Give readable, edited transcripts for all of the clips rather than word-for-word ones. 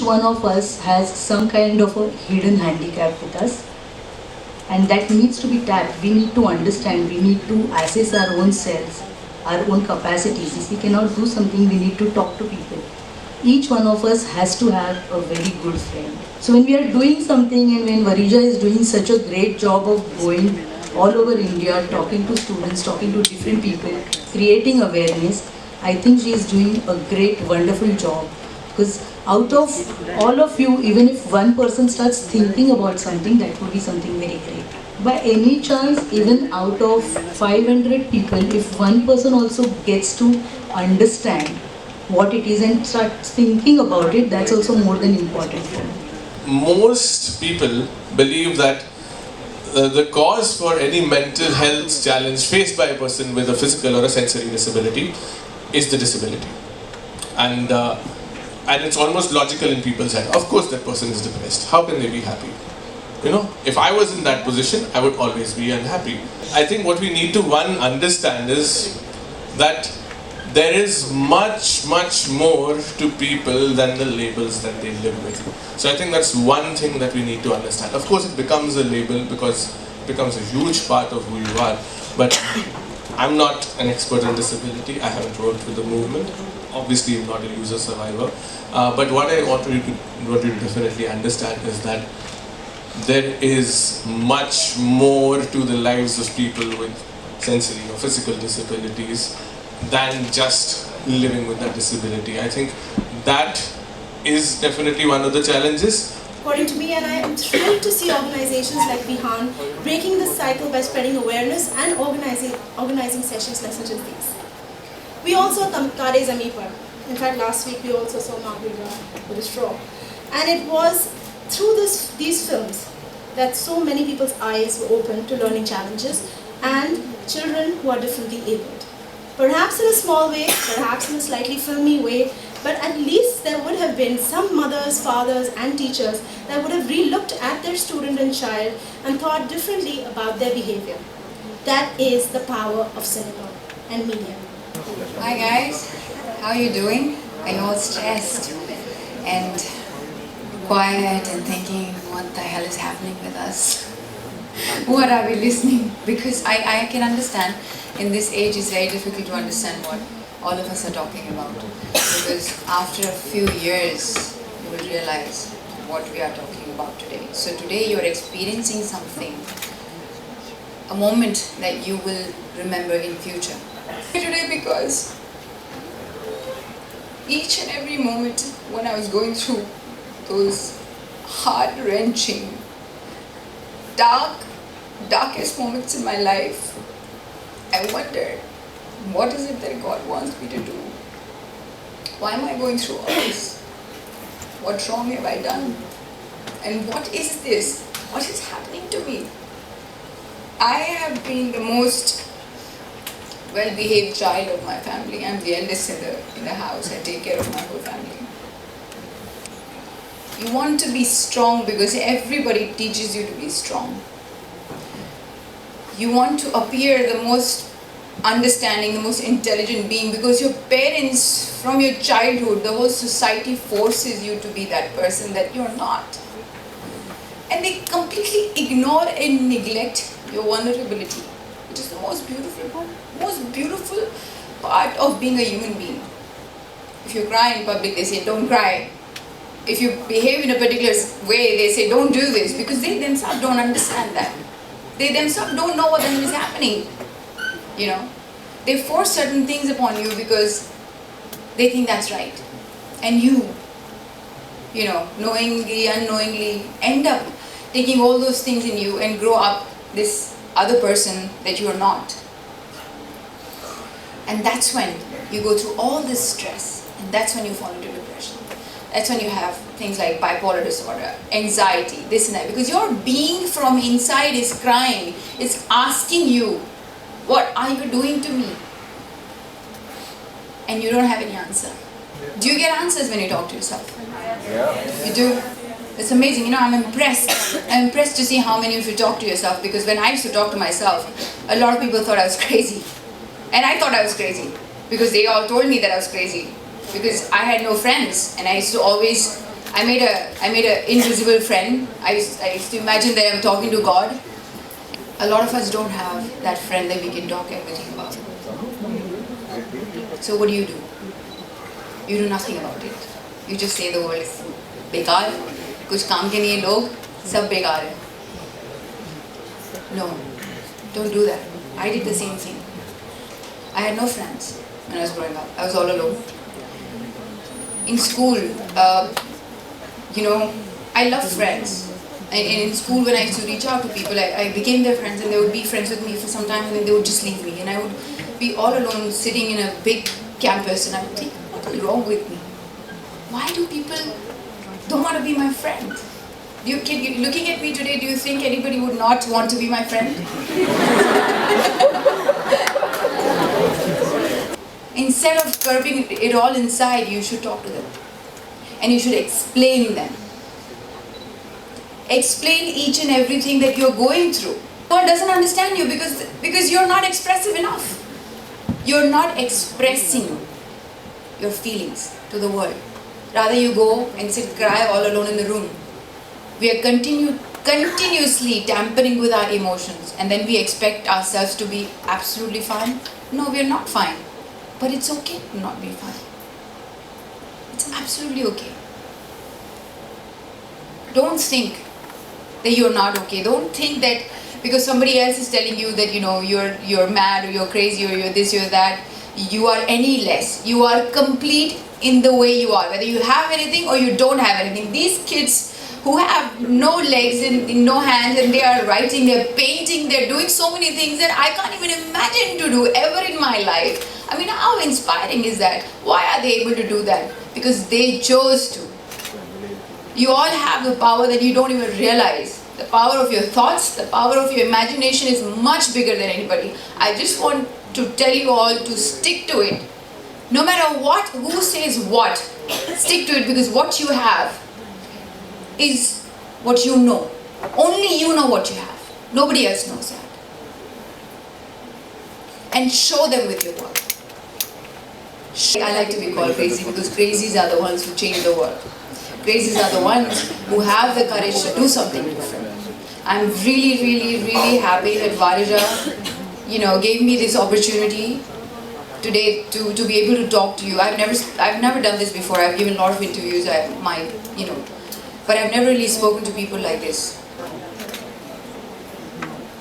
one of us has some kind of a hidden handicap with us, and that needs to be tapped. We need to understand, we need to assess our own selves, our own capacities. If we cannot do something, we need to talk to people. Each one of us has to have a very good friend. So when we are doing something, and when Varija is doing such a great job of going all over India, talking to students, talking to different people, creating awareness, I think she is doing a great, wonderful job. Because out of all of you, even if one person starts thinking about something, that would be something very great. By any chance, even out of 500 people, if one person also gets to understand what it is and starts thinking about it, that's also more than important for me. Most people believe that the cause for any mental health challenge faced by a person with a physical or a sensory disability is the disability. And it's almost logical in people's head. Of course that person is depressed. How can they be happy? You know, if I was in that position, I would always be unhappy. I think what we need to understand is that there is much more to people than the labels that they live with. So I think that's one thing that we need to understand. Of course it becomes a label because it becomes a huge part of who you are. But I'm not an expert in disability. I haven't worked with the movement. Obviously I'm not a user survivor. But what I want you to definitely understand is that there is much more to the lives of people with sensory or physical disabilities than just living with that disability. I think that is definitely one of the challenges. According to me, and I am thrilled to see organizations like Bihan breaking the cycle by spreading awareness and organizing sessions like such as these. We also saw Tare Zameen Par. In fact, last week we also saw Margarita with a straw. And it was through these films that so many people's eyes were opened to learning challenges and children who are differently abled. Perhaps in a small way, perhaps in a slightly filmy way, but at least there would have been some mothers, fathers and teachers that would have re-looked at their student and child and thought differently about their behavior. That is the power of cinema and media. Hi guys, how are you doing? Are you all stressed and quiet and thinking what the hell is happening with us? What are we listening? Because I can understand in this age it's very difficult to understand what all of us are talking about. Because after a few years you will realize what we are talking about today. So today you are experiencing something, a moment that you will remember in future. Today because each and every moment when I was going through those heart-wrenching, darkest moments in my life, I wondered, what is it that God wants me to do? Why am I going through all this? What wrong have I done? And what is this? What is happening to me? I have been the most well-behaved child of my family. I'm the eldest in the house. I take care of my whole family. You want to be strong because everybody teaches you to be strong. You want to appear the most understanding, the most intelligent being because your parents, from your childhood, the whole society forces you to be that person that you're not. And they completely ignore and neglect your vulnerability, which is the most beautiful part of being a human being. If you cry in public, they say, don't cry. If you behave in a particular way, they say, don't do this, because they themselves don't understand that. They themselves don't know what the hell is happening. You know, they force certain things upon you because they think that's right. And you know, knowingly, unknowingly, end up taking all those things in you and grow up this other person that you are not. And that's when you go through all this stress, and that's when you fall into depression. That's when you have things like bipolar disorder, anxiety, this and that, because your being from inside is crying. It's asking you, what are you doing to me? And you don't have any answer. Do you get answers when you talk to yourself? Yeah. You do? It's amazing. You know, I'm impressed. I'm impressed to see how many of you talk to yourself, because when I used to talk to myself, a lot of people thought I was crazy. And I thought I was crazy because they all told me that I was crazy. Because I had no friends, and I used to always I made a invisible friend. I used to imagine that I'm talking to God. A lot of us don't have that friend that we can talk everything about. So what do? You do nothing about it. You just say the world is बेकार, कुछ काम के नहीं लोग, सब बेकार है. No, don't do that. I did the same thing. I had no friends when I was growing up. I was all alone. In school, I love friends. And in school, when I used to reach out to people, I became their friends, and they would be friends with me for some time, and then they would just leave me. And I would be all alone sitting in a big campus, and I would think, what is wrong with me? Why do people don't want to be my friend? Looking at me today, do you think anybody would not want to be my friend? Instead of curbing it all inside, you should talk to them. And you should explain them. Explain each and everything that you're going through. God doesn't understand you because you're not expressive enough. You're not expressing your feelings to the world. Rather you go and cry all alone in the room. We are continuously tampering with our emotions, and then we expect ourselves to be absolutely fine. No, we are not fine. But it's okay to not be fine. It's absolutely okay. Don't think that you're not okay. Don't think that because somebody else is telling you that you're mad or you're crazy or you're this, you're that, you are any less. You are complete in the way you are, whether you have anything or you don't have anything. These kids who have no legs and no hands, and they are writing, they're painting, they're doing so many things that I can't even imagine to do ever in my life. I mean, how inspiring is that? Why are they able to do that? Because they chose to. You all have the power that you don't even realize. The power of your thoughts, the power of your imagination is much bigger than anybody. I just want to tell you all to stick to it. No matter what, who says what, stick to it, because what you have is what you know. Only you know what you have. Nobody else knows that. And show them with your work. I like to be called crazy because crazies are the ones who change the world. Crazies are the ones who have the courage to do something different. I'm really, really, really happy that Varija, gave me this opportunity today to be able to talk to you. I've never done this before. I've given a lot of interviews. But I've never really spoken to people like this.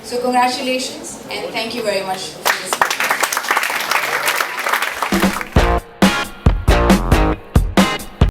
So congratulations and thank you very much